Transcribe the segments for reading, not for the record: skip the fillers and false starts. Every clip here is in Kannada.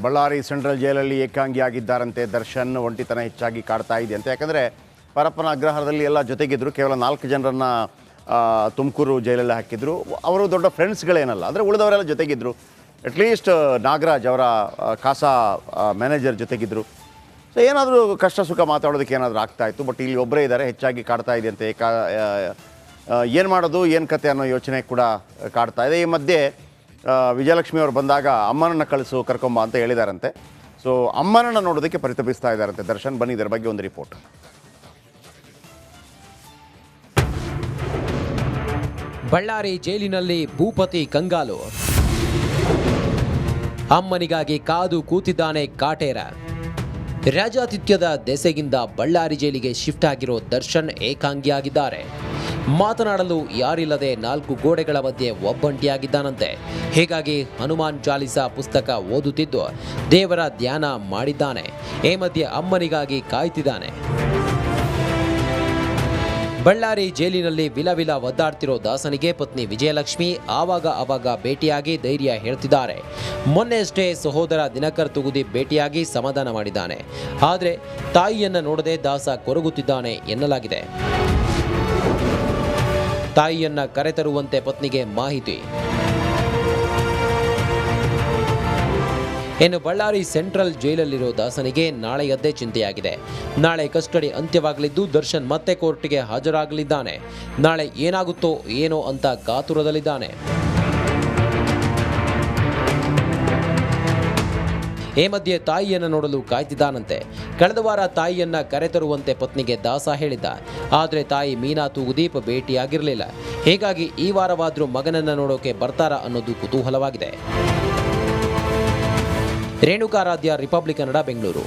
ಬಳ್ಳಾರಿ ಸೆಂಟ್ರಲ್ ಜೈಲಲ್ಲಿ ಏಕಾಂಗಿಯಾಗಿದ್ದಾರಂತೆ. ದರ್ಶನ್ ಒಂಟಿತನ ಹೆಚ್ಚಾಗಿ ಕಾಡ್ತಾ ಇದೆ ಅಂತ. ಯಾಕಂದರೆ ಪರಪ್ಪನ ಅಗ್ರಹಾರದಲ್ಲಿ ಎಲ್ಲ ಜೊತೆಗಿದ್ದರು. ಕೇವಲ 4 ಜನರನ್ನು ತುಮಕೂರು ಜೈಲಲ್ಲಿ ಹಾಕಿದ್ರು. ಅವರು ದೊಡ್ಡ ಫ್ರೆಂಡ್ಸ್ಗಳೇನಲ್ಲ, ಅಂದರೆ ಉಳಿದವರೆಲ್ಲ ಜೊತೆಗಿದ್ದರು. ಅಟ್ಲೀಸ್ಟ್ ನಾಗರಾಜ್ ಅವರ ಕಾಸಾ ಮ್ಯಾನೇಜರ್ ಜೊತೆಗಿದ್ದರು. ಸೊ ಏನಾದರೂ ಕಷ್ಟ ಸುಖ ಮಾತಾಡೋದಕ್ಕೆ ಏನಾದರೂ ಆಗ್ತಾಯಿತ್ತು. ಬಟ್ ಇಲ್ಲಿ ಒಬ್ಬರೇ ಇದ್ದಾರೆ, ಹೆಚ್ಚಾಗಿ ಕಾಡ್ತಾ ಇದೆ ಅಂತೆ. ಏನು ಮಾಡೋದು, ಏನು ಕತೆ ಅನ್ನೋ ಯೋಚನೆ ಕೂಡ ಕಾಡ್ತಾ ಇದೆ. ಈ ಮಧ್ಯೆ ವಿಜಯಲಕ್ಷ್ಮಿ ಅವರು ಬಂದಾಗ ಅಮ್ಮನನ್ನು ಕರ್ಕೊಂಬ ಅಂತ ಹೇಳಿದಾರಂತೆ. ಸೊ ಅಮ್ಮನನ್ನು ನೋಡೋದಕ್ಕೆ ಪರಿತಪಿಸ್ತಾ ಇದ್ದಾರಂತೆ ದರ್ಶನ್. ಬನ್ನಿ ಇದರ ಬಗ್ಗೆ ಒಂದು ರಿಪೋರ್ಟ್. ಬಳ್ಳಾರಿ ಜೈಲಿನಲ್ಲಿ ಭೂಪತಿ ಕಂಗಾಲು. ಅಮ್ಮನಿಗಾಗಿ ಕಾದು ಕೂತಿದ್ದಾನೆ ಕಾಟೇರ. ರಾಜಾತಿಥ್ಯದ ದೆಸೆಗಿಂದ ಬಳ್ಳಾರಿ ಜೈಲಿಗೆ ಶಿಫ್ಟ್ ಆಗಿರೋ ದರ್ಶನ್ ಏಕಾಂಗಿಯಾಗಿದ್ದಾರೆ. ಮಾತನಾಡಲು ಯಾರಿಲ್ಲದೆ 4 ಗೋಡೆಗಳ ಮಧ್ಯೆ ಒಬ್ಬಂಟಿಯಾಗಿದ್ದಾನಂತೆ. ಹೀಗಾಗಿ ಹನುಮಾನ್ ಚಾಲಿಸಾ ಪುಸ್ತಕ ಓದುತ್ತಿದ್ದು ದೇವರ ಧ್ಯಾನ ಮಾಡಿದ್ದಾನೆ. ಈ ಮಧ್ಯೆ ಅಮ್ಮನಿಗಾಗಿ ಕಾಯ್ತಿದ್ದಾನೆ. ಬಳ್ಳಾರಿ ಜೈಲಿನಲ್ಲಿ ವಿಲವಿಲ ಒದ್ದಾಡ್ತಿರೋ ದಾಸನಿಗೆ ಪತ್ನಿ ವಿಜಯಲಕ್ಷ್ಮಿ ಆವಾಗ ಭೇಟಿಯಾಗಿ ಧೈರ್ಯ ಹೇಳ್ತಿದ್ದಾರೆ. ಮೊನ್ನೆಯಷ್ಟೇ ಸಹೋದರ ದಿನಕರ್ ತುಗುದಿ ಭೇಟಿಯಾಗಿ ಸಮಾಧಾನ ಮಾಡಿದ್ದಾನೆ. ಆದರೆ ತಾಯಿಯನ್ನ ನೋಡದೆ ದಾಸ ಕೊರಗುತ್ತಿದ್ದಾನೆ ಎನ್ನಲಾಗಿದೆ. ತಾಯಿಯನ್ನ ಕರೆತರುವಂತೆ ಪತ್ನಿಗೆ ಮಾಹಿತಿ. ಇನ್ನು ಬಳ್ಳಾರಿ ಸೆಂಟ್ರಲ್ ಜೈಲಲ್ಲಿರೋ ದಾಸನಿಗೆ ನಾಳೆಯದ್ದೇ ಚಿಂತೆಯಾಗಿದೆ. ನಾಳೆ ಕಸ್ಟಡಿ ಅಂತ್ಯವಾಗಲಿದ್ದು ದರ್ಶನ್ ಮತ್ತೆ ಕೋರ್ಟ್ಗೆ ಹಾಜರಾಗಲಿದ್ದಾನೆ. ನಾಳೆ ಏನಾಗುತ್ತೋ ಏನೋ ಅಂತ ಕಾತುರದಲ್ಲಿದ್ದಾನೆ. ಈ ಮಧ್ಯೆ ತಾಯಿಯನ್ನ ನೋಡಲು ಕಾಯ್ತಿದ್ದಾನಂತೆ. ಕಳೆದ ವಾರ ತಾಯಿಯನ್ನ ಕರೆತರುವಂತೆ ಪತ್ನಿಗೆ ದಾಸ ಹೇಳಿದ್ದ. ಆದರೆ ತಾಯಿ ಮೀನಾ ತೂಗುದೀಪ್ ಭೇಟಿಯಾಗಿರಲಿಲ್ಲ. ಹೀಗಾಗಿ ಈ ವಾರವಾದ್ರೂ ಮಗನನ್ನ ನೋಡೋಕೆ ಬರ್ತಾರಾ ಅನ್ನೋದು ಕುತೂಹಲವಾಗಿದೆ. ರೇಣುಕಾರಾಧ್ಯ, ರಿಪಬ್ಲಿಕ್ ಕನ್ನಡ, ಬೆಂಗಳೂರು.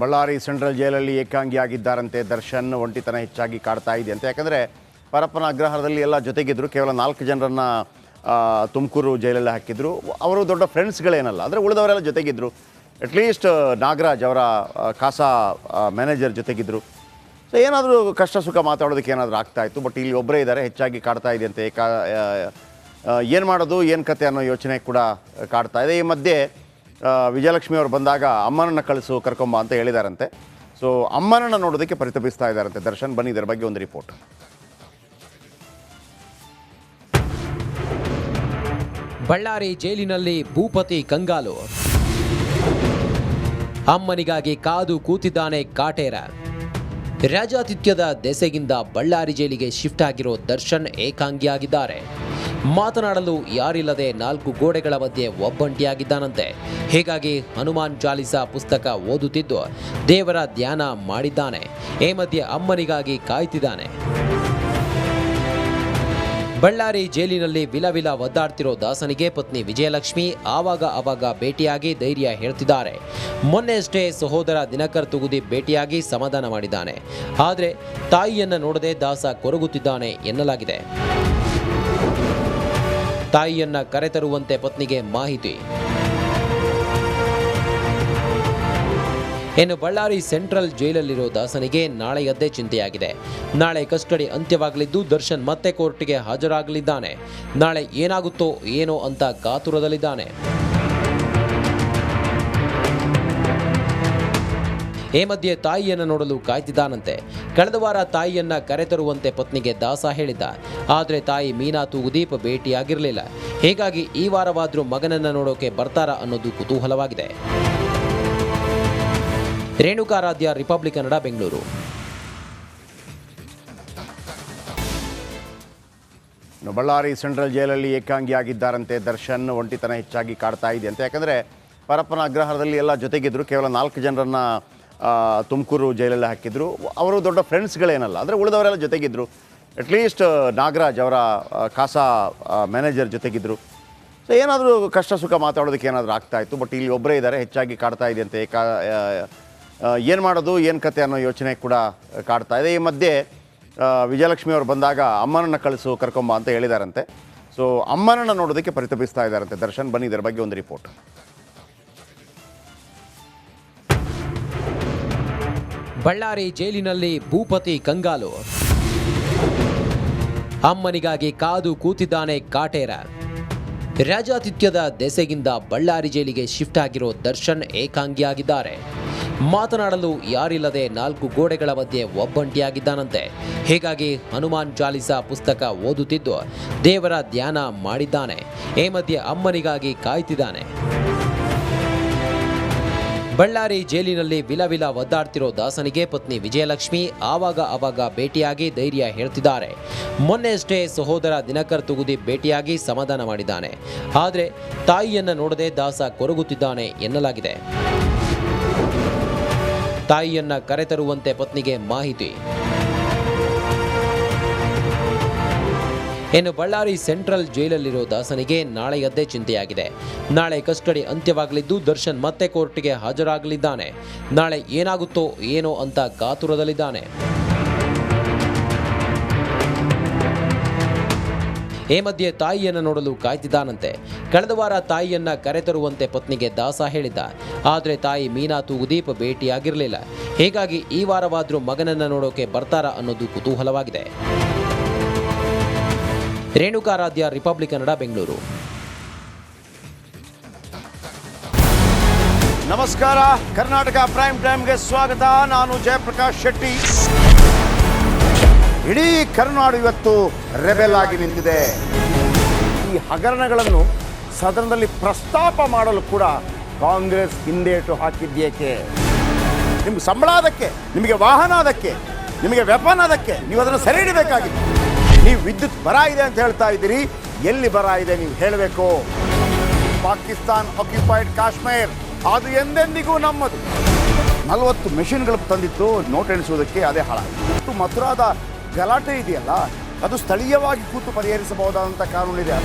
ಬಳ್ಳಾರಿ ಸೆಂಟ್ರಲ್ ಜೈಲಲ್ಲಿ ಏಕಾಂಗಿಯಾಗಿದ್ದಾರಂತೆ. ದರ್ಶನ್ ಒಂಟಿತನ ಹೆಚ್ಚಾಗಿ ಕಾಡ್ತಾ ಇದೆ ಅಂತ. ಯಾಕಂದರೆ ಪರಪ್ಪನ ಅಗ್ರಹಾರದಲ್ಲಿ ಎಲ್ಲ ಜೊತೆಗಿದ್ದರು. ಕೇವಲ 4 ಜನರನ್ನು ತುಮಕೂರು ಜೈಲಲ್ಲಿ ಹಾಕಿದ್ರು. ಅವರು ದೊಡ್ಡ ಫ್ರೆಂಡ್ಸ್ಗಳೇನಲ್ಲ, ಅಂದರೆ ಉಳಿದವರೆಲ್ಲ ಜೊತೆಗಿದ್ದರು. ಅಟ್ಲೀಸ್ಟ್ ನಾಗರಾಜ್ ಅವರ ಕಾಸಾ ಮ್ಯಾನೇಜರ್ ಜೊತೆಗಿದ್ದರು. ಸೊ ಏನಾದರೂ ಕಷ್ಟ ಸುಖ ಮಾತಾಡೋದಕ್ಕೆ ಏನಾದರೂ ಆಗ್ತಾಯಿತ್ತು. ಬಟ್ ಇಲ್ಲಿ ಒಬ್ಬರೇ ಇದ್ದಾರೆ, ಹೆಚ್ಚಾಗಿ ಕಾಡ್ತಾ ಇದೆ ಅಂತೆ. ಏನು ಮಾಡೋದು, ಏನು ಕತೆ ಅನ್ನೋ ಯೋಚನೆ ಕೂಡ ಕಾಡ್ತಾ ಇದೆ. ಈ ಮಧ್ಯೆ ವಿಜಯಲಕ್ಷ್ಮಿ ಅವರು ಬಂದಾಗ ಅಮ್ಮನನ್ನು ಕರ್ಕೊಂಬ ಅಂತ ಹೇಳಿದಾರಂತೆ. ಸೊ ಅಮ್ಮನನ್ನು ನೋಡೋದಕ್ಕೆ ಪರಿತಪಿಸ್ತಾ ಇದ್ದಾರಂತೆ ದರ್ಶನ್. ಬನ್ನಿ ಇದರ ಬಗ್ಗೆ ಒಂದು ರಿಪೋರ್ಟ್. ಬಳ್ಳಾರಿ ಜೈಲಿನಲ್ಲಿ ಭೂಪತಿ ಕಂಗಾಲು. ಅಮ್ಮನಿಗಾಗಿ ಕಾದು ಕೂತಿದ್ದಾನೆ ಕಾಟೇರ. ರಾಜಾತಿಥ್ಯದ ದೆಸೆಗಿಂದ ಬಳ್ಳಾರಿ ಜೈಲಿಗೆ ಶಿಫ್ಟ್ ಆಗಿರೋ ದರ್ಶನ್ ಏಕಾಂಗಿಯಾಗಿದ್ದಾರೆ. ಮಾತನಾಡಲು ಯಾರಿಲ್ಲದೆ 4 ಗೋಡೆಗಳ ಮಧ್ಯೆ ಒಬ್ಬಂಟಿಯಾಗಿದ್ದಾನಂತೆ. ಹೀಗಾಗಿ ಹನುಮಾನ್ ಚಾಲಿಸಾ ಪುಸ್ತಕ ಓದುತ್ತಿದ್ದು ದೇವರ ಧ್ಯಾನ ಮಾಡಿದ್ದಾನೆ. ಈ ಮಧ್ಯೆ ಅಮ್ಮನಿಗಾಗಿ ಕಾಯ್ತಿದ್ದಾನೆ. ಬಳ್ಳಾರಿ ಜೈಲಿನಲ್ಲಿ ವಿಲವಿಲ ಒದ್ದಾಡ್ತಿರೋ ದಾಸನಿಗೆ ಪತ್ನಿ ವಿಜಯಲಕ್ಷ್ಮಿ ಆವಾಗ ಭೇಟಿಯಾಗಿ ಧೈರ್ಯ ಹೇಳ್ತಿದ್ದಾರೆ. ಮೊನ್ನೆಯಷ್ಟೇ ಸಹೋದರ ದಿನಕರ್ ತುಗುದಿ ಭೇಟಿಯಾಗಿ ಸಮಾಧಾನ ಮಾಡಿದ್ದಾನೆ. ಆದರೆ ತಾಯಿಯನ್ನ ನೋಡದೆ ದಾಸ ಕೊರಗುತ್ತಿದ್ದಾನೆ ಎನ್ನಲಾಗಿದೆ. ತಾಯಿಯನ್ನ ಕರೆತರುವಂತೆ ಪತ್ನಿಗೆ ಮಾಹಿತಿ. ಇನ್ನು ಬಳ್ಳಾರಿ ಸೆಂಟ್ರಲ್ ಜೈಲಲ್ಲಿರೋ ದಾಸನಿಗೆ ನಾಳೆಯದ್ದೇ ಚಿಂತೆಯಾಗಿದೆ. ನಾಳೆ ಕಸ್ಟಡಿ ಅಂತ್ಯವಾಗಲಿದ್ದು ದರ್ಶನ್ ಮತ್ತೆ ಕೋರ್ಟ್ಗೆ ಹಾಜರಾಗಲಿದ್ದಾನೆ. ನಾಳೆ ಏನಾಗುತ್ತೋ ಏನೋ ಅಂತ ಕಾತುರದಲ್ಲಿದ್ದಾನೆ. ಈ ಮಧ್ಯೆ ತಾಯಿಯನ್ನ ನೋಡಲು ಕಾಯ್ತಿದ್ದಾನಂತೆ. ಕಳೆದ ವಾರ ತಾಯಿಯನ್ನ ಕರೆತರುವಂತೆ ಪತ್ನಿಗೆ ದಾಸ ಹೇಳಿದ್ದ. ಆದರೆ ತಾಯಿ ಮೀನಾ ತೂಗುದೀಪ್ ಭೇಟಿಯಾಗಿರಲಿಲ್ಲ. ಹೀಗಾಗಿ ಈ ವಾರವಾದ್ರೂ ಮಗನನ್ನ ನೋಡೋಕೆ ಬರ್ತಾರಾ ಅನ್ನೋದು ಕುತೂಹಲವಾಗಿದೆ. ರೇಣುಕಾರಾಧ್ಯ, ರಿಪಬ್ಲಿಕ್ ಕನ್ನಡ, ಬೆಂಗಳೂರು. ಬಳ್ಳಾರಿ ಸೆಂಟ್ರಲ್ ಜೈಲಲ್ಲಿ ಏಕಾಂಗಿಯಾಗಿದ್ದಾರಂತೆ. ದರ್ಶನ್ ಒಂಟಿತನ ಹೆಚ್ಚಾಗಿ ಕಾಡ್ತಾ ಇದೆ ಅಂತ. ಯಾಕಂದರೆ ಪರಪ್ಪನ ಅಗ್ರಹಾರದಲ್ಲಿ ಎಲ್ಲ ಜೊತೆಗಿದ್ದರು. ಕೇವಲ 4 ಜನರನ್ನು ತುಮಕೂರು ಜೈಲಲ್ಲಿ ಹಾಕಿದ್ರು. ಅವರು ದೊಡ್ಡ ಫ್ರೆಂಡ್ಸ್ಗಳೇನಲ್ಲ, ಅಂದರೆ ಉಳಿದವರೆಲ್ಲ ಜೊತೆಗಿದ್ದರು. ಅಟ್ಲೀಸ್ಟ್ ನಾಗರಾಜ್ ಅವರ ಕಾಸಾ ಮ್ಯಾನೇಜರ್ ಜೊತೆಗಿದ್ದರು. ಸೊ ಏನಾದರೂ ಕಷ್ಟ ಸುಖ ಮಾತಾಡೋದಕ್ಕೆ ಏನಾದರೂ ಆಗ್ತಾಯಿತ್ತು. ಬಟ್ ಇಲ್ಲಿ ಒಬ್ಬರೇ ಇದ್ದಾರೆ, ಹೆಚ್ಚಾಗಿ ಕಾಡ್ತಾ ಇದೆ ಅಂತೆ. ಏನು ಮಾಡೋದು, ಏನು ಕತೆ ಅನ್ನೋ ಯೋಚನೆ ಕೂಡ ಕಾಡ್ತಾ ಇದೆ. ಈ ಮಧ್ಯೆ ವಿಜಯಲಕ್ಷ್ಮಿ ಅವರು ಬಂದಾಗ ಅಮ್ಮನನ್ನು ಕರ್ಕೊಂಬ ಅಂತ ಹೇಳಿದಾರಂತೆ. ಸೊ ಅಮ್ಮನನ್ನು ನೋಡೋದಕ್ಕೆ ಪರಿತಪಿಸ್ತಾ ಇದ್ದಾರಂತೆ ದರ್ಶನ್. ಬನ್ನಿ ಇದರ ಬಗ್ಗೆ ಒಂದು ರಿಪೋರ್ಟ್. ಬಳ್ಳಾರಿ ಜೈಲಿನಲ್ಲಿ ಭೂಪತಿ ಕಂಗಾಲು. ಅಮ್ಮನಿಗಾಗಿ ಕಾದು ಕೂತಿದ್ದಾನೆ ಕಾಟೇರ. ರಾಜಾತಿಥ್ಯದ ದೆಸೆಗಿಂದ ಬಳ್ಳಾರಿ ಜೈಲಿಗೆ ಶಿಫ್ಟ್ ಆಗಿರೋ ದರ್ಶನ್ ಏಕಾಂಗಿಯಾಗಿದ್ದಾರೆ. ಮಾತನಾಡಲು ಯಾರಿಲ್ಲದೆ 4 ಗೋಡೆಗಳ ಮಧ್ಯೆ ಒಬ್ಬಂಟಿಯಾಗಿದ್ದಾನಂತೆ. ಹೀಗಾಗಿ ಹನುಮಾನ್ ಚಾಲಿಸಾ ಪುಸ್ತಕ ಓದುತ್ತಿದ್ದು ದೇವರ ಧ್ಯಾನ ಮಾಡಿದ್ದಾನೆ. ಈ ಮಧ್ಯೆ ಅಮ್ಮನಿಗಾಗಿ ಕಾಯ್ತಿದ್ದಾನೆ. ಬಳ್ಳಾರಿ ಜೈಲಿನಲ್ಲಿ ವಿಲವಿಲ ಒದ್ದಾಡ್ತಿರೋ ದಾಸನಿಗೆ ಪತ್ನಿ ವಿಜಯಲಕ್ಷ್ಮಿ ಆವಾಗ ಭೇಟಿಯಾಗಿ ಧೈರ್ಯ ಹೇಳ್ತಿದ್ದಾರೆ. ಮೊನ್ನೆಯಷ್ಟೇ ಸಹೋದರ ದಿನಕರ್ ತುಗುದಿ ಭೇಟಿಯಾಗಿ ಸಮಾಧಾನ ಮಾಡಿದ್ದಾನೆ. ಆದರೆ ತಾಯಿಯನ್ನ ನೋಡದೆ ದಾಸ ಕೊರಗುತ್ತಿದ್ದಾನೆ ಎನ್ನಲಾಗಿದೆ. ತಾಯಿಯನ್ನ ಕರೆತರುವಂತೆ ಪತ್ನಿಗೆ ಮಾಹಿತಿ. ಇನ್ನು ಬಳ್ಳಾರಿ ಸೆಂಟ್ರಲ್ ಜೈಲಲ್ಲಿರೋ ದಾಸನಿಗೆ ನಾಳೆಯದ್ದೇ ಚಿಂತೆಯಾಗಿದೆ. ನಾಳೆ ಕಸ್ಟಡಿ ಅಂತ್ಯವಾಗಲಿದ್ದು ದರ್ಶನ್ ಮತ್ತೆ ಕೋರ್ಟ್ಗೆ ಹಾಜರಾಗಲಿದ್ದಾನೆ. ನಾಳೆ ಏನಾಗುತ್ತೋ ಏನೋ ಅಂತ ಕಾತುರದಲ್ಲಿದ್ದಾನೆ. ಈ ಮಧ್ಯೆ ತಾಯಿಯನ್ನ ನೋಡಲು ಕಾಯ್ತಿದ್ದಾನಂತೆ. ಕಳೆದ ವಾರ ತಾಯಿಯನ್ನ ಕರೆತರುವಂತೆ ಪತ್ನಿಗೆ ದಾಸ ಹೇಳಿದ್ದ. ಆದರೆ ತಾಯಿ ಮೀನಾ ತೂಗುದೀಪ್ ಭೇಟಿಯಾಗಿರಲಿಲ್ಲ. ಹೀಗಾಗಿ ಈ ವಾರವಾದ್ರೂ ಮಗನನ್ನ ನೋಡೋಕೆ ಬರ್ತಾರಾ ಅನ್ನೋದು ಕುತೂಹಲವಾಗಿದೆ. ರೇಣುಕಾರಾಧ್ಯ, ರಿಪಬ್ಲಿಕ್ ಕನ್ನಡ, ಬೆಂಗಳೂರು. ನಮಸ್ಕಾರ, ಕರ್ನಾಟಕ ಪ್ರೈಮ್ ಟೈಮ್ಗೆ ಸ್ವಾಗತ. ನಾನು ಜಯಪ್ರಕಾಶ್ ಶೆಟ್ಟಿ. ಇಡೀ ಕರ್ನಾಡು ಇವತ್ತು ರೆಬೆಲ್ ಆಗಿ ನಿಂತಿದೆ. ಈ ಹಗರಣಗಳನ್ನು ಸದನದಲ್ಲಿ ಪ್ರಸ್ತಾಪ ಮಾಡಲು ಕೂಡ ಕಾಂಗ್ರೆಸ್ ಹಿಂದೇಟು ಹಾಕಿದ್ದೇಕೆ? ನಿಮ್ಗೆ ಸಂಬಳ ಅದಕ್ಕೆ, ನಿಮಗೆ ವಾಹನ ಅದಕ್ಕೆ, ನಿಮಗೆ ವೆಪನ್ ಅದಕ್ಕೆ, ನೀವು ಅದನ್ನು ಸೆರೆ ಹಿಡಿಬೇಕಾಗಿತ್ತು. ನೀವು ವಿದ್ಯುತ್ ಬರ ಇದೆ ಅಂತ ಹೇಳ್ತಾ ಇದ್ದೀರಿ. ಎಲ್ಲಿ ಬರ ಇದೆ ನೀವು ಹೇಳಬೇಕು. ಪಾಕಿಸ್ತಾನ್ ಆಕ್ಯುಪೈಡ್ ಕಾಶ್ಮೀರ್ ಅದು ಎಂದೆಂದಿಗೂ ನಮ್ಮದು. 40 ಮೆಷಿನ್ಗಳು ತಂದಿತ್ತು ನೋಟ್ ಎಣಿಸುವುದಕ್ಕೆ, ಅದೇ ಹಾಳಾಯಿತು. ಮಥುರಾದ ಗಲಾಟೆ ಇದೆಯಲ್ಲ, ಅದು ಸ್ಥಳೀಯವಾಗಿ ಕೂತು ಪರಿಹರಿಸಬಹುದಾದಂಥ ಕಾನೂನಿದೆ.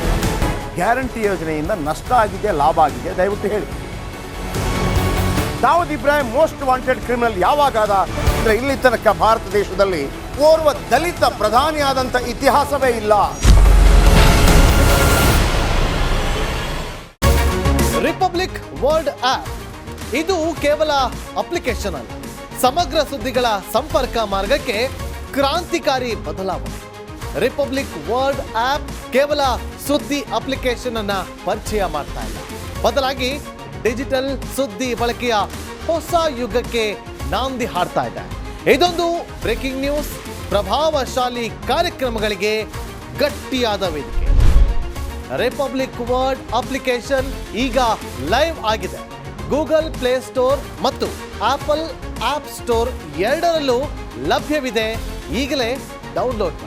ಗ್ಯಾರಂಟಿ ಯೋಜನೆಯಿಂದ ನಷ್ಟ ಆಗಿದೆ, ಲಾಭ ಆಗಿದೆ, ದಯವಿಟ್ಟು ಹೇಳಿ. Dawood Ibrahim most wanted criminal ಯಾವಾಗಾದ ಅಂದರೆ ಇಲ್ಲಿ ತನಕ ಭಾರತ ದೇಶದಲ್ಲಿ ಓರ್ವ ದಲಿತ ಪ್ರಧಾನಿಯಾದಂಥ ಇತಿಹಾಸವೇ ಇಲ್ಲ. ರಿಪಬ್ಲಿಕ್ ವರ್ಲ್ಡ್ ಆಪ್ ಇದು ಕೇವಲ ಅಪ್ಲಿಕೇಶನ್ ಅಲ್ಲ, ಸಮಗ್ರ ಸುದ್ದಿಗಳ ಸಂಪರ್ಕ ಮಾರ್ಗಕ್ಕೆ ಕ್ರಾಂತಿಕಾರಿ ಬದಲಾವಣೆ. ರಿಪಬ್ಲಿಕ್ ವರ್ಲ್ಡ್ ಆಪ್ ಕೇವಲ ಸುದ್ದಿ ಅಪ್ಲಿಕೇಶನ್ ಅನ್ನ ಪರಿಚಯ ಮಾಡ್ತಾ ಇಲ್ಲ, ಬದಲಾಗಿ ಡಿಜಿಟಲ್ ಸುದ್ದಿ ಬಳಕೆಯ ಹೊಸ ಯುಗಕ್ಕೆ ನಾಂದಿ ಹಾಡ್ತಾ ಇದೆ. ಇದೊಂದು ಬ್ರೇಕಿಂಗ್ ನ್ಯೂಸ್, ಪ್ರಭಾವಶಾಲಿ ಕಾರ್ಯಕ್ರಮಗಳಿಗೆ ಗಟ್ಟಿಯಾದ ವೇದಿಕೆ. ರಿಪಬ್ಲಿಕ್ ವರ್ಲ್ಡ್ ಅಪ್ಲಿಕೇಶನ್ ಈಗ ಲೈವ್ ಆಗಿದೆ. ಗೂಗಲ್ ಪ್ಲೇ ಸ್ಟೋರ್ ಮತ್ತು ಆಪಲ್ ಆಪ್ ಸ್ಟೋರ್ ಎರಡರಲ್ಲೂ ಲಭ್ಯವಿದೆ. ಈಗಲೇ ಡೌನ್ಲೋಡ್ ಮಾಡಿ.